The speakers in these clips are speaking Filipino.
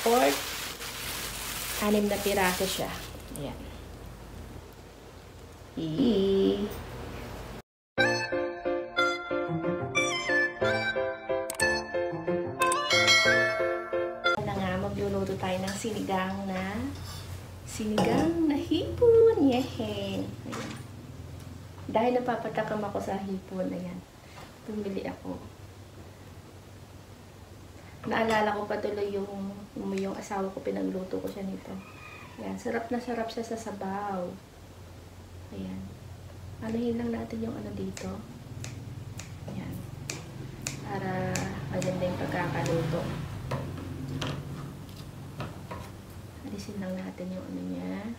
pork. 6 na piraso siya. Ayan. Magluluto tayo ng sinigang na hipon. Yehe. Ayan. Dahil napapatakam ako sa hipon, ayan. Bumili ako. Naalala ko pa tuloy yung asawa ko, pinagluto ko siya nito. Ayan. Sarap na sarap siya sa sabaw. Ayan. Anuhin lang natin yung ano dito. Ayan. Para maganda yung pagkakaluto. Alisin lang natin yung ano niya.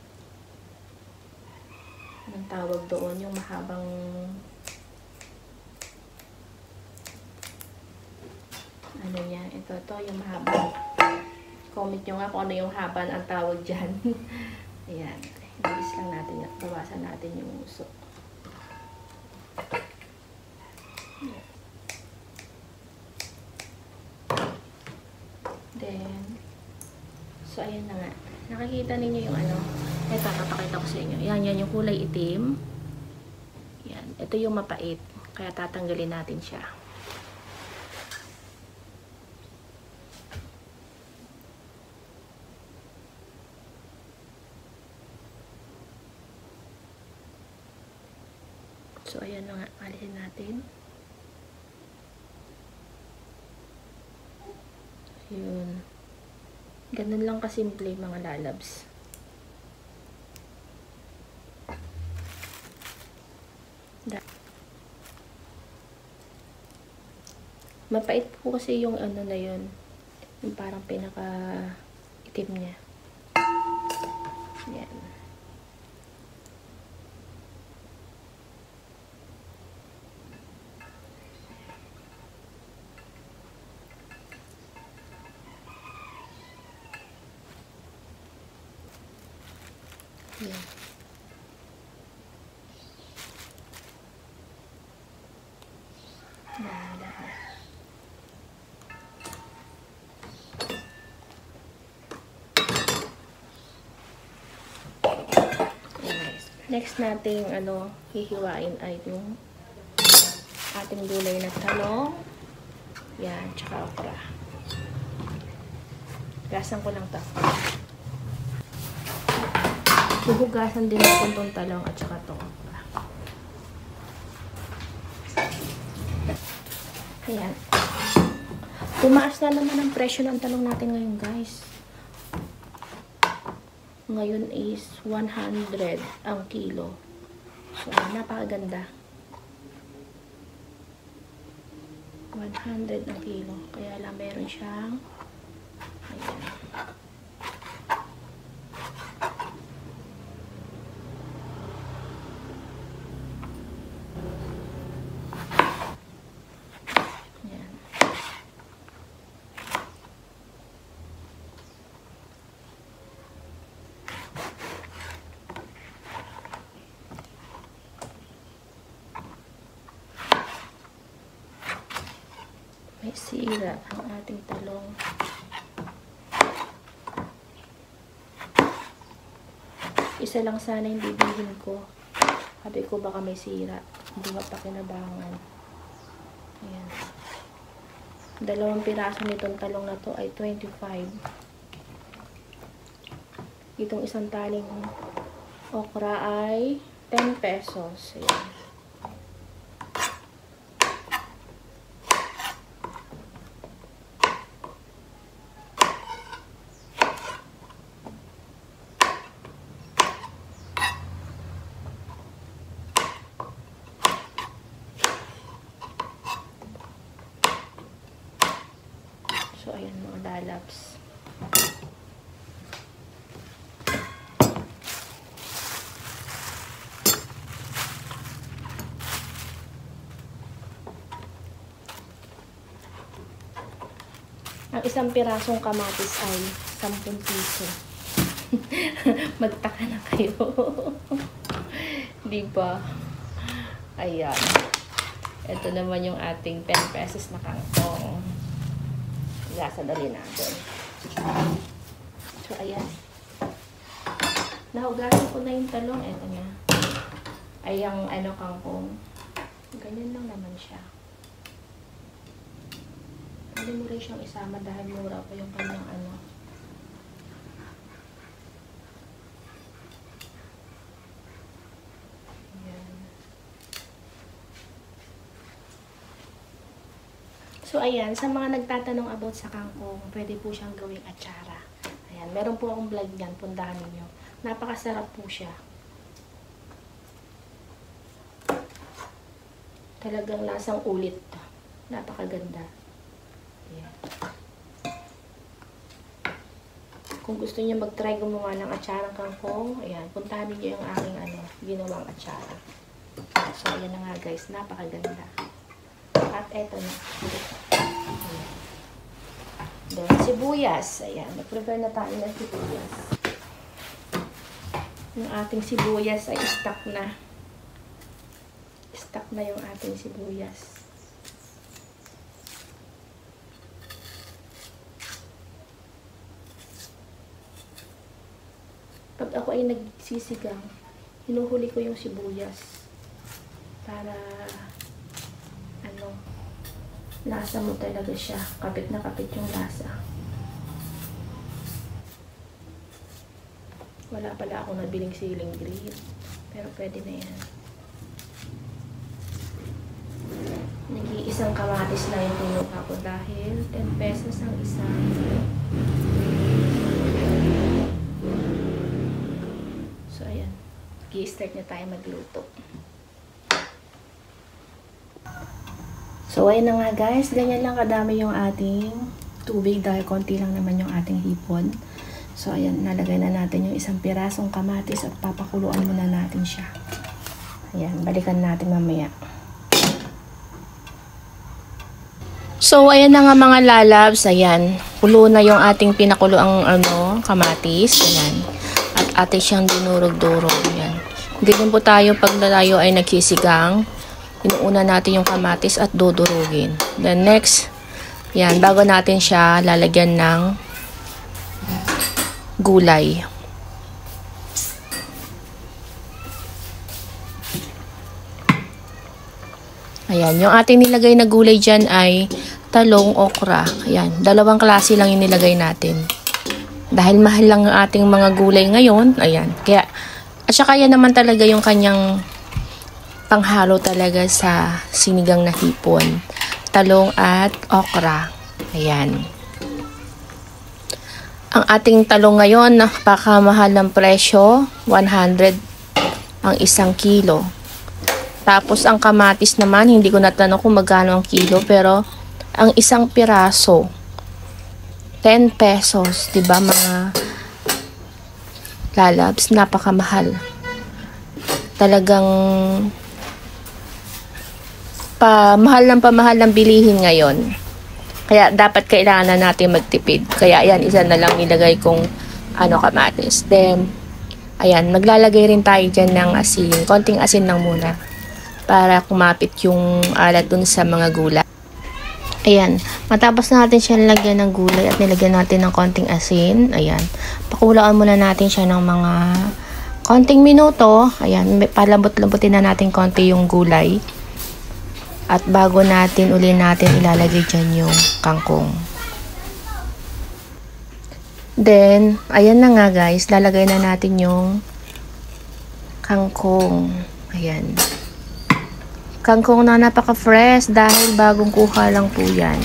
Anong tawag doon? Yung mahabang ano niya. Ito yung mahabang. Comment nyo nga kung ano yung haba ang tawag dyan. Ayan. Alis lang natin. Bawasan natin yung usok. Then, so, ayan na nga. Nakikita ninyo yung ano. Ito, papakita ko sa inyo. Yan yung kulay itim. Yan. Ito yung mapait. Kaya tatanggalin natin siya. So, ayan na nga. Alisin natin. Yun. Ganun lang kasimple mga lalabs. Mapait po kasi yung ano na yun. Yung parang pinaka itim niya. Yan. Yan. Next nating hihiwain ay yung ating gulay na talong. Yan, tsaka okra. Gasan ko lang ito. Huhugasan din natin itong talong at saka itong okra. Ayan. Tumaas na naman ang presyo ng talong natin ngayon, guys. Ngayon is 100 ang kilo. So, napakaganda. 100 ang kilo. Kaya lang meron siyang ayan. May sira ang ating talong. Isa lang sana yung bibilhin ko. Sabi ko baka may sira. Hindi mapakinabangan. Ayan. 2 piraso nitong talong na to ay 25. Itong isang taling okra ay 10 pesos. Ayan. So, ayan mga lalabs. Ang isang pirasong kamatis ay 10 piso. Magtaka na kayo. Diba? Ayan. Ito naman yung ating 10 pesos na kangkong. Gasadali natin. So, ayan. Nahugasan ko na yung talong. Eto na. Ay, ang ano, kangkong. Ganyan lang naman siya. Pwede mo rin siyang isama dahil mura pa yung kanyang ano. Ayan. So, ayan. Sa mga nagtatanong about sa kangkong, pwede po siyang gawing atsara. Ayan. Meron po akong vlog yan. Pundahan ninyo. Napakasarap po siya. Talagang lasang ulit. Napakaganda. Ayan. Kung gusto niyo mag-try gumawa ng atsarang kangkong, ayan, puntahan niyo yung aking ginawang atsara. So, ayan na nga guys. Napakaganda. At eto na. Ayan. Then, sibuyas. Ayan. Nag-prepare na tayo ng sibuyas. Yung ating sibuyas ay stock na. Stock na yung ating sibuyas. Pag ako ay nagsisigang, hinuhuli ko yung sibuyas. Para, lasa mo talaga siya. Kapit na kapit yung lasa. Wala pala ako nabiling siling green. Pero pwede na yan. Nag-iisang kamatis na yung kinuha ko dahil 10 pesos ang isang. So, ayan. Mag-i-start na tayo magluto. So, ayan na nga guys. Ganyan lang kadami yung ating tubig dahil konti lang naman yung ating hipon. So, ayan, nalagay na natin yung isang pirasong kamatis at papakuluan muna natin siya. Ayan, balikan natin mamaya. So, ayan na nga mga lalabs. Ayan, kulo na yung ating pinakuloang kamatis. Ayan. At atin siyang dinurog-durog. Ayan. Ganyan po tayo pag tayo ay nagsisigang. Inuuna natin yung kamatis at dudurugin. Then next, ayan, bago natin siya lalagyan ng gulay. Ayan, yung ating nilagay na gulay dyan ay talong, okra. Ayan, dalawang klase lang yung nilagay natin. Dahil mahal lang ang ating mga gulay ngayon, ayan. Kaya, at saka yan naman talaga yung kanyang panghalo talaga sa sinigang na hipon. Talong at okra. Ayan. Ang ating talong ngayon, napakamahal ng presyo, 100 ang 1 kilo. Tapos ang kamatis naman, hindi ko natanong kung magkano ang kilo, pero ang isang piraso, 10 pesos, 'di ba mga lalabs, napakamahal. Talagang pamahal ng bilihin ngayon. Kaya dapat kailangan na natin magtipid. Kaya ayan, isa na lang nilagay kong kamatis. Then, ayan, maglalagay rin tayo dyan ng asin. Konting asin lang muna. Para kumapit yung alat dun sa mga gulay. Ayan, matapos natin siya lagyan ng gulay at nilagyan natin ng konting asin. Ayan, pakulaan muna natin siya ng mga konting minuto. Ayan, palambot-lambutin na natin konti yung gulay. At bago natin ilalagay dyan yung kangkong. Then, ayan na nga guys, lalagay na natin yung kangkong. Ayan. Kangkong na napaka-fresh dahil bagong kuha lang po yan.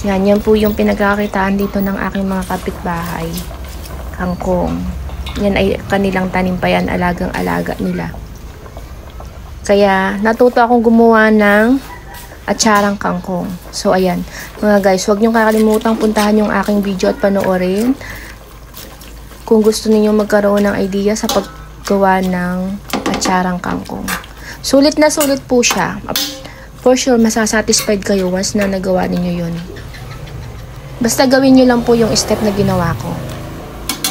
Yan po yung pinagkakitaan dito ng aking mga kapitbahay. Kangkong. Yan ay kanilang tanim pa yan, alagang-alaga nila. Kaya, natuto akong gumawa ng atsarang kangkong. So, ayan. Mga guys, huwag niyong kakalimutang puntahan yung aking video at panoorin. Kung gusto niyo magkaroon ng idea sa paggawa ng atsarang kangkong. Sulit na sulit po siya. For sure, masasatisfied kayo once na nagawa niyo yun. Basta gawin niyo lang po yung step na ginawa ko.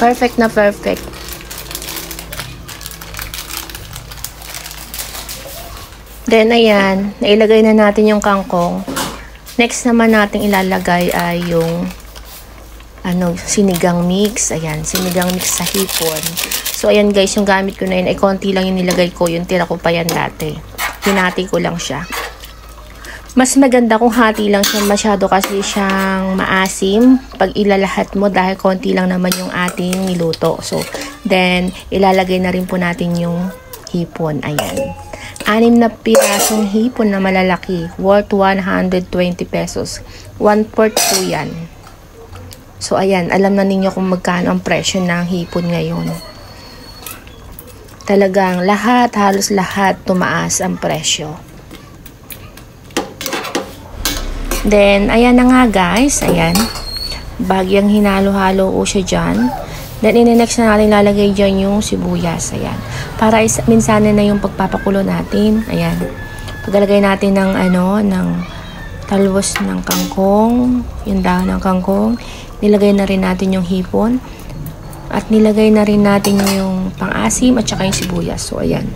Perfect na perfect. Then, ayan, nailagay na natin yung kangkong. Next naman natin ilalagay ay yung sinigang mix. Ayan, sinigang mix sa hipon. So, ayan guys, yung gamit ko na yun ay konti lang yung nilagay ko. Yung tira ko pa yan dati. Hinati ko lang siya. Mas maganda kung hati lang siya, masyado kasi siyang maasim pag ilalahat mo dahil konti lang naman yung ating niluto. So, then, ilalagay na rin po natin yung hipon. Ayan. 6 na pirasong hipon na malalaki, worth 120 pesos. 1/4 po yan. So, ayan, alam na ninyo kung magkano ang presyo ng hipon ngayon. Talagang lahat, halos lahat, tumaas ang presyo. Then, ayan na nga guys. Ayan. Bagyang hinalo-halo ko siya dyan. Then, next na natin lalagay dyan yung sibuyas. Ayan. Para minsanan na yung pagpapakulo natin. Ayan. Paglalagay natin ng, ng talbos ng kangkong. Yung dahon ng kangkong. Nilagay na rin natin yung hipon. At nilagay na rin natin yung pang-asim at saka yung sibuyas. So, ayan.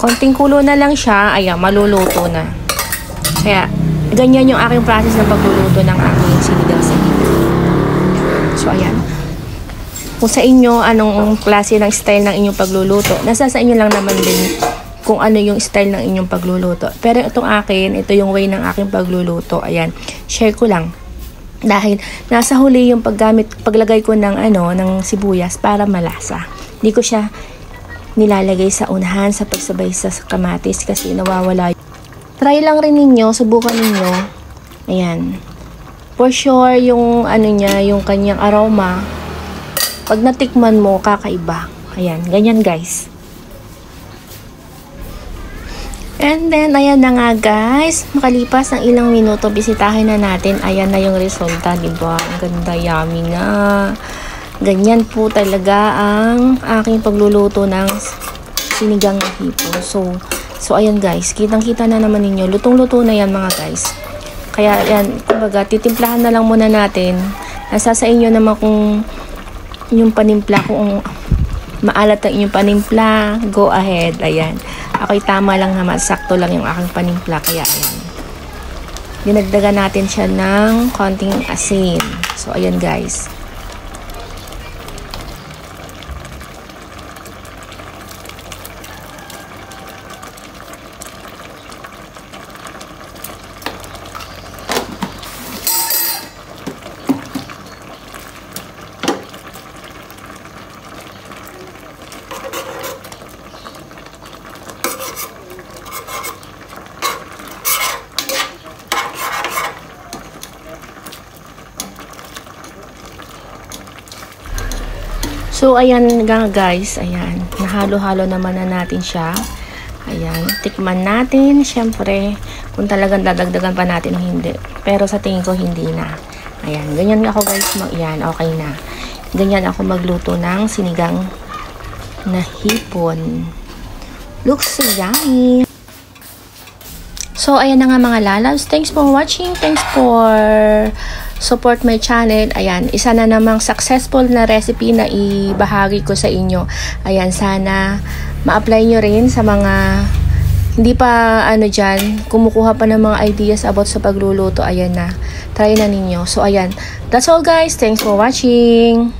Konting kulo na lang siya. Ayan, maluluto na. Kaya, ganyan yung aking process ng pagluluto ng aking sinigang sa hipon. So, ayan. Kung sa inyo, anong klase ng style ng inyong pagluluto, nasa sa inyo lang naman din kung ano yung style ng inyong pagluluto. Pero itong akin, ito yung way ng aking pagluluto. Ayan, share ko lang. Dahil nasa huli yung paglagay ko ng, ng sibuyas para malasa. Hindi ko siya nilalagay sa unahan sa pagsabay sa kamatis kasi nawawala. Try lang rin ninyo, subukan ninyo. Ayan. For sure, yung niya, yung kanyang aroma, pag natikman mo, kakaiba. Ayan, ganyan guys. And then, ayan na nga guys. Makalipas ng ilang minuto, bisitahin na natin. Ayan na yung resulta, diba? Ang ganda, yummy na. Ganyan po talaga ang aking pagluluto ng sinigang na hipon. So, ayan guys, kitang-kita na naman ninyo. Lutong-luto na yan mga guys. Kaya yan, kumbaga, titimplahan na lang muna natin. Nasa sa inyo naman kung yung panimpla, kung maalat ang inyong panimpla, go ahead. Ayan. Ako'y tama lang naman, sakto lang yung aking panimpla. Kaya ayan. Dinagdagan natin siya ng konting asin. So, ayan guys. So, ayan nga guys, ayan, nahalo-halo naman na natin siya. Ayan, tikman natin, syempre, kung talagang dadagdagan pa natin o hindi. Pero sa tingin ko, hindi na. Ayan, ganyan ako guys, ayan, okay na. Ganyan ako magluto ng sinigang na hipon. Looks so yummy. So, ayan na nga mga lalabs. Thanks for watching. Thanks for support my channel. Ayan, isa na namang successful na recipe na ibahagi ko sa inyo. Ayan, sana ma-apply nyo rin sa mga hindi pa dyan, kumukuha pa ng mga ideas about sa pagluluto. Ayan na, try na ninyo. So, ayan, that's all guys. Thanks for watching.